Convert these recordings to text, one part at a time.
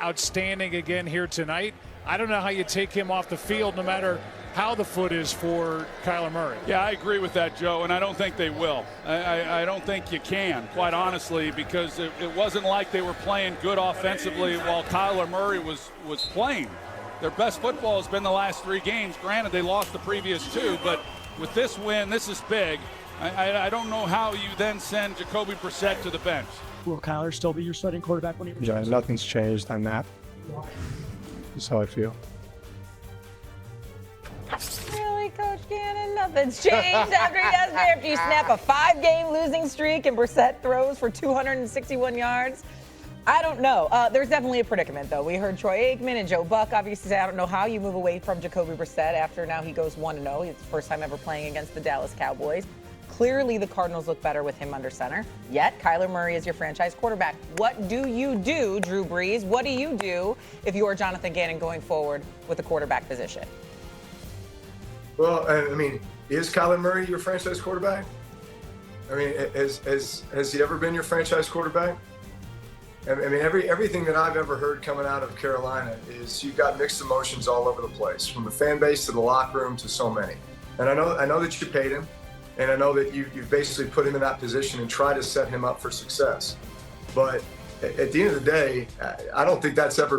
outstanding again here tonight. I don't know how you take him off the field no matter how the foot is for Kyler Murray. Yeah, I agree with that, Joe, and I don't think they will. I don't think you can, quite honestly, because it wasn't like they were playing good offensively while Kyler Murray was playing. Their best football has been the last 3 games. Granted, they lost the previous 2, but with this win, this is big. I don't know how you then send Jacoby Brissett to the bench. Will Kyler still be your starting quarterback when he returns? Yeah, nothing's changed on that. That's how I feel. Really, Coach Gannon? Nothing's changed after yesterday. After you snap a 5-game losing streak and Brissett throws for 261 yards. I don't know. There's definitely a predicament, though. We heard Troy Aikman and Joe Buck obviously say, I don't know how you move away from Jacoby Brissett after now he goes 1-0. It's the first time ever playing against the Dallas Cowboys. Clearly, the Cardinals look better with him under center. Yet, Kyler Murray is your franchise quarterback. What do you do, Drew Brees? What do you do if you are Jonathan Gannon going forward with the quarterback position? Well, I mean, is Kyler Murray your franchise quarterback? I mean, has he ever been your franchise quarterback? I mean, everything that I've ever heard coming out of Carolina is you've got mixed emotions all over the place, from the fan base to the locker room to so many. And I know that you paid him, and I know that you've basically put him in that position and tried to set him up for success. But at the end of the day, I don't think that's never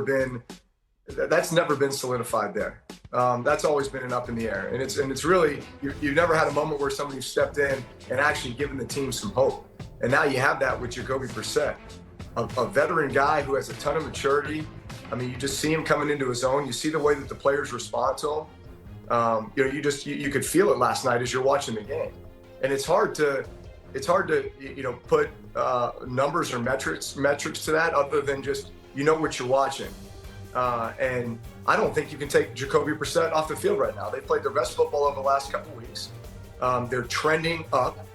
been solidified there. That's always been an up in the air, and it's really you've never had a moment where somebody stepped in and actually given the team some hope. And now you have that with Jacoby Brissett, a veteran guy who has a ton of maturity. I mean, you just see him coming into his own. You see the way that the players respond to him. You could feel it last night as you're watching the game, and it's hard to put numbers or metrics to that other than just what you're watching. And I don't think you can take Jacoby Brissett off the field right now. They played their best football over the last couple of weeks. They're trending up.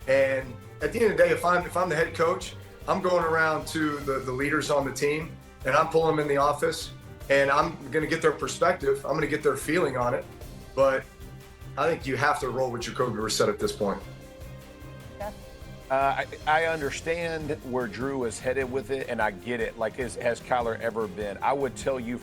And at the end of the day, if I'm the head coach, I'm going around to the leaders on the team, and I'm pulling them in the office, and I'm going to get their perspective. I'm going to get their feeling on it. But I think you have to roll with Jacoby Brissett at this point. I understand where Drew is headed with it, and I get it. Like, has Kyler ever been? I would tell you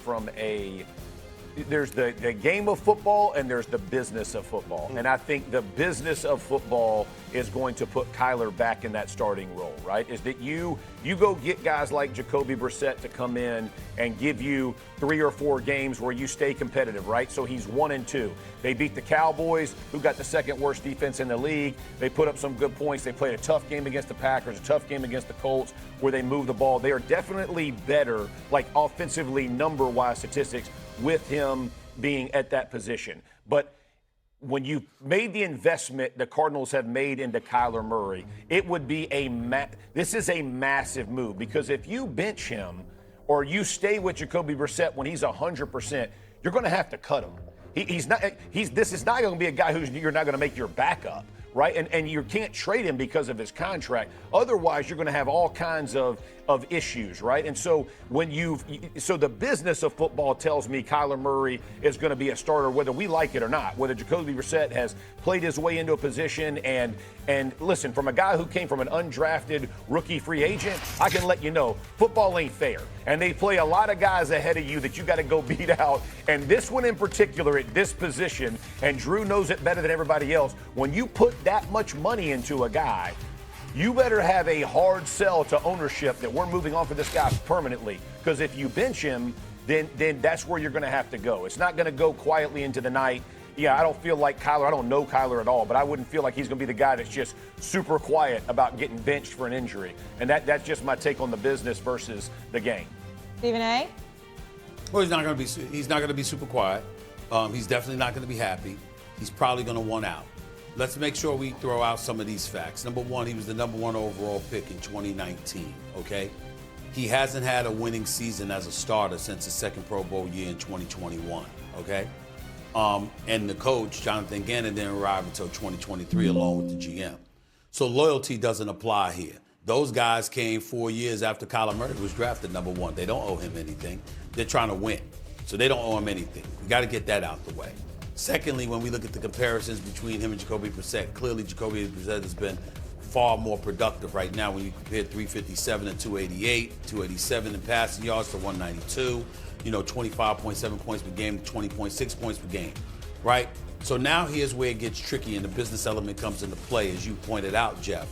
there's the game of football and there's the business of football. And I think the business of football is going to put Kyler back in that starting role, right? Is that you go get guys like Jacoby Brissett to come in and give you 3 or 4 games where you stay competitive, right? So he's 1-2. They beat the Cowboys, who got the second worst defense in the league. They put up some good points. They played a tough game against the Packers, a tough game against the Colts, where they moved the ball. They are definitely better, like offensively, number-wise statistics, with him being at that position. But when you made the investment the Cardinals have made into Kyler Murray, it would be this is a massive move, because if you bench him or you stay with Jacoby Brissett when he's 100%, you're going to have to cut him. This is not going to be a guy you're not going to make your backup, right? And you can't trade him because of his contract. Otherwise, you're going to have all kinds of issues, right? And so so the business of football tells me Kyler Murray is going to be a starter, whether we like it or not, whether Jacoby Brissett has played his way into a position. And listen, from a guy who came from an undrafted rookie free agent, I can let you know, football ain't fair. And they play a lot of guys ahead of you that you got to go beat out. And this one in particular at this position, and Drew knows it better than everybody else, when you put that much money into a guy, you better have a hard sell to ownership that we're moving on for this guy permanently. Because if you bench him, then that's where you're going to have to go. It's not going to go quietly into the night. Yeah, I don't feel like Kyler. I don't know Kyler at all, but I wouldn't feel like he's going to be the guy that's just super quiet about getting benched for an injury. And that's just my take on the business versus the game. Stephen A? Well, he's not going to be super quiet. He's definitely not going to be happy. He's probably going to want out. Let's make sure we throw out some of these facts. Number one, he was the number 1 overall pick in 2019, okay? He hasn't had a winning season as a starter since his second Pro Bowl year in 2021, okay? And the coach, Jonathan Gannon, didn't arrive until 2023 along with the GM. So loyalty doesn't apply here. Those guys came 4 years after Kyler Murray was drafted number 1. They don't owe him anything. They're trying to win. So they don't owe him anything. We got to get that out the way. Secondly, when we look at the comparisons between him and Jacoby Brissett, clearly Jacoby Brissett has been far more productive right now when you compare 357 and 288, 287 in passing yards to 192, 25.7 points per game to 20.6 points per game, right? So now here's where it gets tricky and the business element comes into play, as you pointed out, Jeff.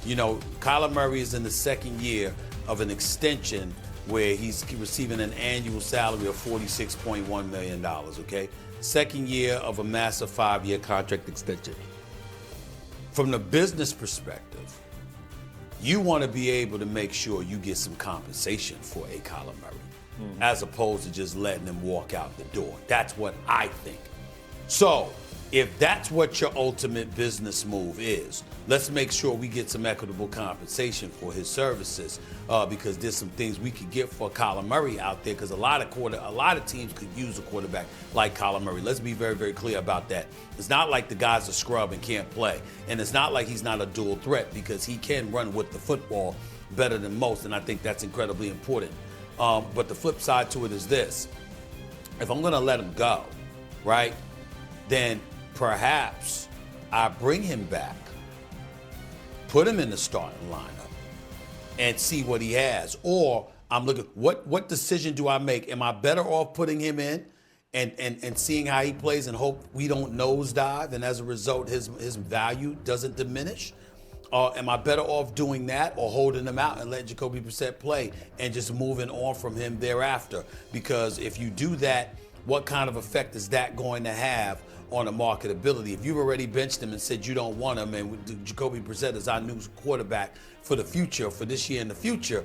Kyler Murray is in the second year of an extension where he's receiving an annual salary of $46.1 million, okay? Second year of a massive 5-year contract extension. From the business perspective, you want to be able to make sure you get some compensation for a Kyler Murray, as opposed to just letting him walk out the door. That's what I think. So, if that's what your ultimate business move is, let's make sure we get some equitable compensation for his services, because there's some things we could get for Kyler Murray out there, because a lot of teams could use a quarterback like Kyler Murray. Let's be very, very clear about that. It's not like the guy's a scrub and can't play, and it's not like he's not a dual threat, because he can run with the football better than most, and I think that's incredibly important. But the flip side to it is this. If I'm going to let him go, right, then perhaps I bring him back, put him in the starting lineup, and see what he has. Or I'm looking, what decision do I make? Am I better off putting him in and seeing how he plays and hope we don't nosedive, and as a result his value doesn't diminish? Or am I better off doing that, or holding him out and letting Jacoby Brissett play and just moving on from him thereafter? Because if you do that, what kind of effect is that going to have on the marketability? If you've already benched him and said you don't want him, and Jacoby Brissett is our new quarterback for the future, for this year and the future,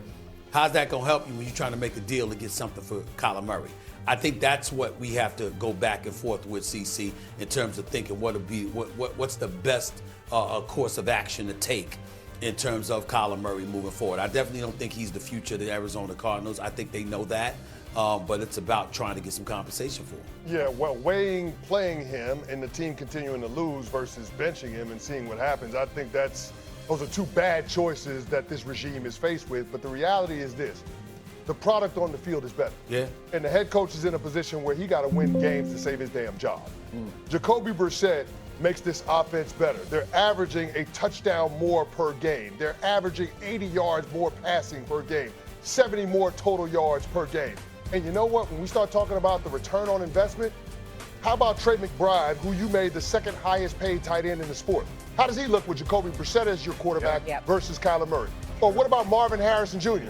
how's that going to help you when you're trying to make a deal to get something for Kyler Murray? I think that's what we have to go back and forth with, CC, in terms of thinking what's the best course of action to take in terms of Kyler Murray moving forward. I definitely don't think he's the future of the Arizona Cardinals. I think they know that. But it's about trying to get some compensation for him. Yeah, well, playing him and the team continuing to lose versus benching him and seeing what happens, I think those are two bad choices that this regime is faced with. But the reality is this. The product on the field is better. Yeah. And the head coach is in a position where he got to win games to save his damn job. Jacoby Brissett makes this offense better. They're averaging a touchdown more per game. They're averaging 80 yards more passing per game, 70 more total yards per game. And you know what? When we start talking about the return on investment, how about Trey McBride, who you made the second highest paid tight end in the sport? How does he look with Jacoby Brissett as your quarterback versus Kyler Murray? Or what about Marvin Harrison Jr.?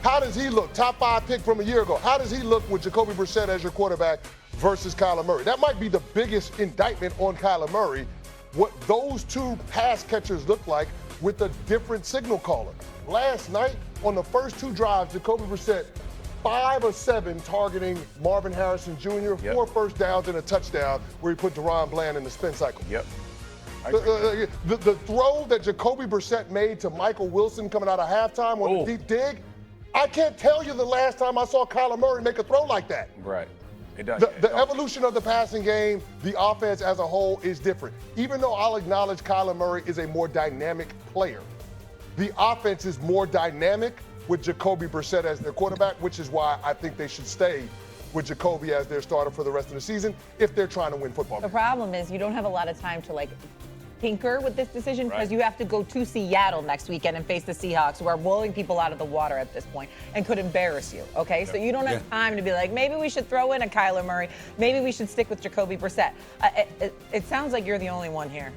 How does he look? Top 5 pick from a year ago. How does he look with Jacoby Brissett as your quarterback versus Kyler Murray? That might be the biggest indictment on Kyler Murray, what those two pass catchers look like with a different signal caller. Last night, on the first 2 drives, Jacoby Brissett 5 of 7 targeting Marvin Harrison Jr., 4 first downs and a touchdown where he put Deron Bland in the spin cycle. The throw that Jacoby Brissett made to Michael Wilson coming out of halftime on the deep dig, I can't tell you the last time I saw Kyler Murray make a throw like that. Right. It does. The evolution of the passing game, the offense as a whole is different. Even though I'll acknowledge Kyler Murray is a more dynamic player, the offense is more dynamic with Jacoby Brissett as their quarterback, which is why I think they should stay with Jacoby as their starter for the rest of the season if they're trying to win football games. The problem is you don't have a lot of time to tinker with this decision because you have to go to Seattle next weekend and face the Seahawks, who are blowing people out of the water at this point and could embarrass you, okay? So you don't have time to be like, maybe we should throw in a Kyler Murray. Maybe we should stick with Jacoby Brissett. It sounds like you're the only one here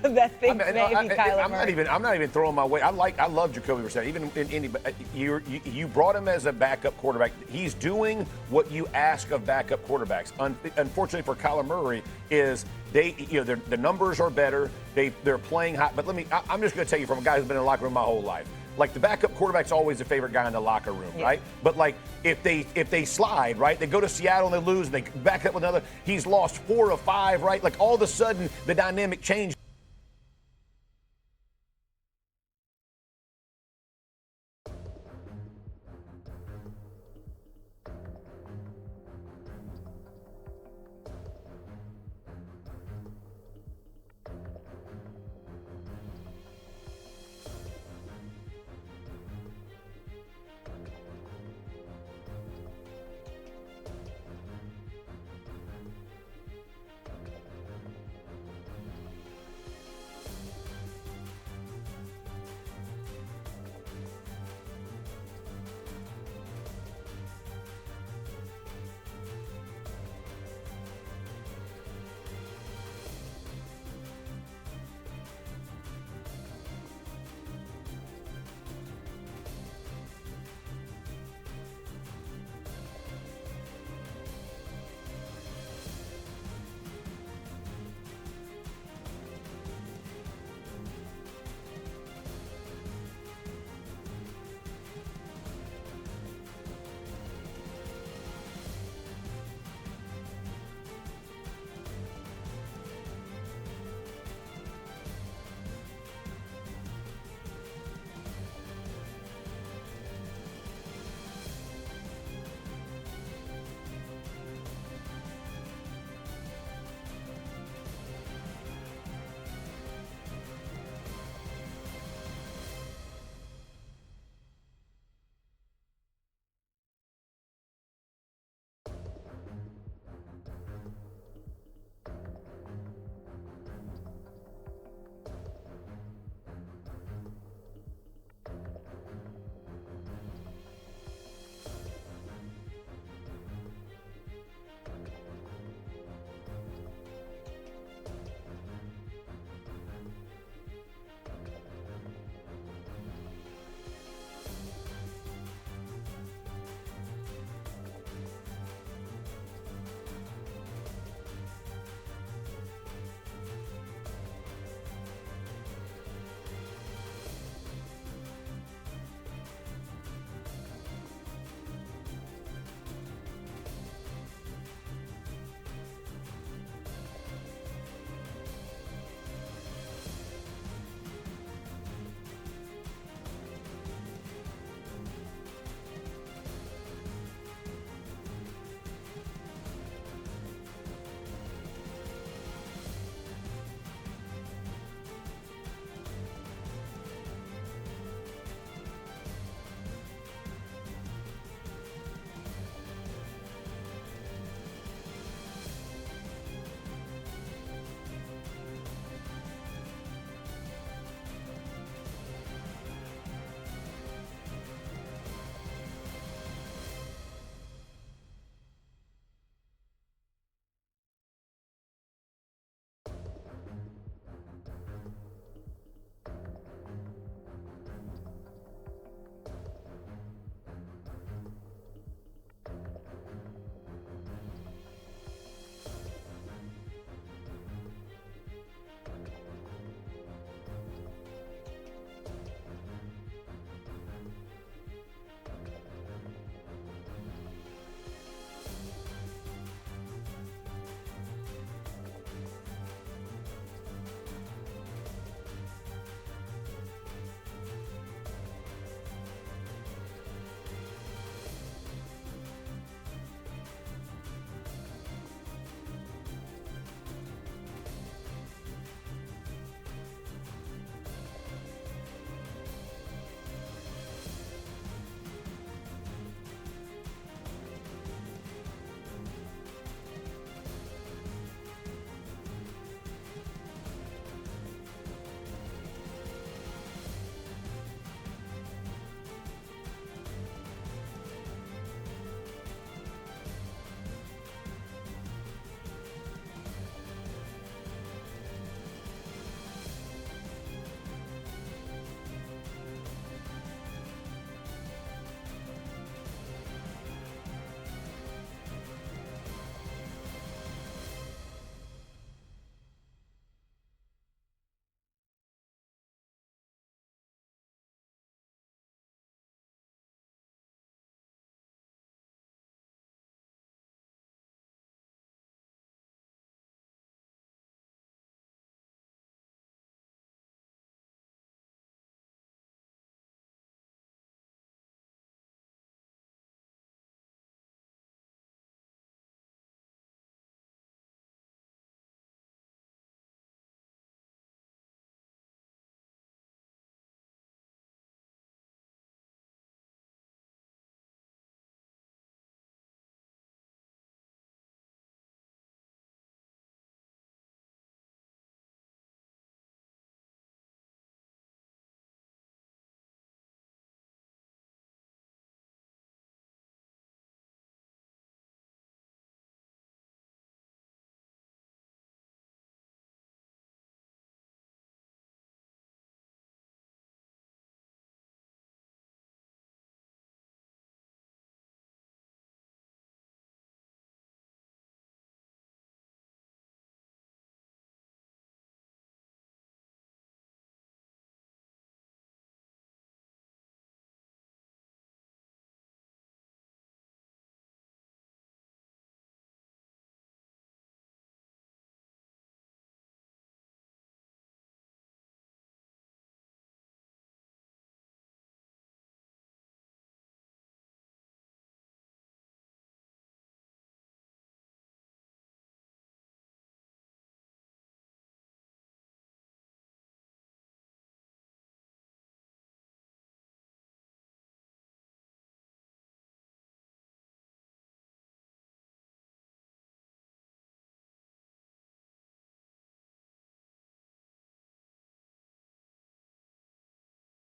that thinks maybe Kyler Murray. I'm not even throwing my weight. I love Jacoby Brissett. Even in Indy, you brought him as a backup quarterback. He's doing what you ask of backup quarterbacks. Unfortunately for Kyler Murray, is the numbers are better. They're playing hot. But I'm just going to tell you from a guy who's been in the locker room my whole life. Like, the backup quarterback's always the favorite guy in the locker room, right? But if they slide, right, they go to Seattle and they lose and they back up with another. He's lost 4 of 5, right? Like, all of a sudden the dynamic changes.